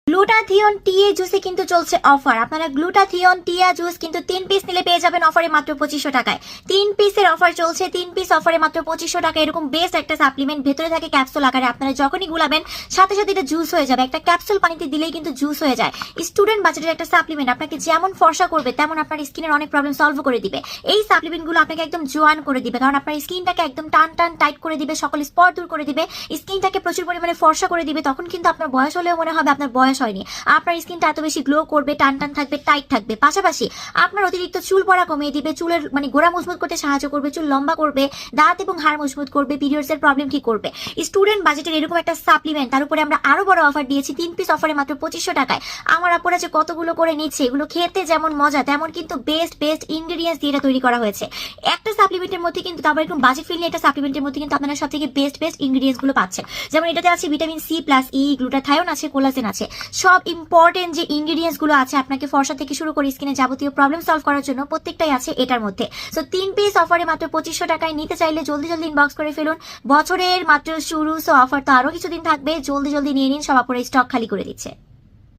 Glutathione TA জুসে কিন্তু চলছে offer. আপনারা গ্লুটাথিয়ন টিয়া জুস কিন্তু 3 পিস নিলে পেয়ে যাবেন অফারে মাত্র 2500 টাকায়। 3 পিসের অফার চলছে, 3 পিস অফারে মাত্র 2500 টাকা। এরকম বেস্ট একটা সাপ্লিমেন্ট, ভেতরে থাকে ক্যাপসুল আকারে। আপনারা যখনই গুলাবেন সাথে সাথে এটা জুস হয়ে যাবে। একটা ক্যাপসুল পানিতে দিলেই কিন্তু জুস হয়ে যায়। স্টুডেন্ট বাজেটের একটা সাপ্লিমেন্ট, আপনাকে যেমন ফর্সা করবে তেমন আপনার স্কিনের অনেক প্রবলেম সলভ করে দিবে। এই সাপ্লিমেন্টগুলো আপনাকে একদম জোয়ান করে দিবে, কারণ আপনার স্কিনটাকে একদম টান টান টাইট করে দিবে, সকল স্পট দূর করে দিবে, স্কিনটাকে প্রচুর পরিমাণে ফর্সা করে দিবে। তখন কিন্তু আপনার বয়স হলেও মনে হবে আপনার বয়স হয়নি। আপনার স্কিনটা এত বেশি গ্লো করবে, টান টান থাকবে, টাইট থাকবে। পাশাপাশি আপনার অতিরিক্ত চুল পড়া কমিয়ে দিবে, চুলের গোড়া মজবুত করতে সাহায্য করবে, চুল লম্বা করবে, দাঁত এবং হাড় মজবুত করবে, পিরিয়ডস এর প্রবলেম ঠিক করবে। স্টুডেন্ট বাজেটের এরকম একটা সাপ্লিমেন্ট, তার উপরে আমরা আরো বড় অফার দিয়েছি 3 পিস অফারে মাত্র 2500 টাকায়। আমার আপুরা যে কতগুলো করে নিচ্ছে, এগুলো খেতে যেমন মজা তেমন কিন্তু বেস্ট বেস্ট ইনগ্রেডিয়েন্টস দিয়ে এটা তৈরি করা হয়েছে। একটা সাপ্লিমেন্টের মধ্যে কিন্তু তারপর একদম বাজেট ফ্রেন্ডলি একটা সাপ্লিমেন্টের মধ্যে কিন্তু আপনারা সবথেকে বেস্ট বেস্ট ইনগ্রেডিয়েন্টস গুলো পাচ্ছেন। যেমন এটাতে আছে ভিটামিন সি প্লাস ই, গ্লুটাথায়োন আছে, কোলাজেন আছে। সব ইম্পর্টেন্ট যে ইনগ্রেডিয়েন্টস গুলো আছে আপনাকে ফর্সা থেকে শুরু করে স্কিনে যাবতীয় প্রবলেম সলভ করার জন্য প্রত্যেকটাই আছে এটার মধ্যে। সো 3 পিস অফারে মাত্র 2500 টাকায় নিতে চাইলে জলদি জলদি ইনবক্স করে ফেলুন। বছরের মাত্র শুরু, সো অফার তো আরো কিছুদিন থাকবে, জলদি জলদি নিয়ে নিন, সব আপুরা স্টক খালি করে দিচ্ছে।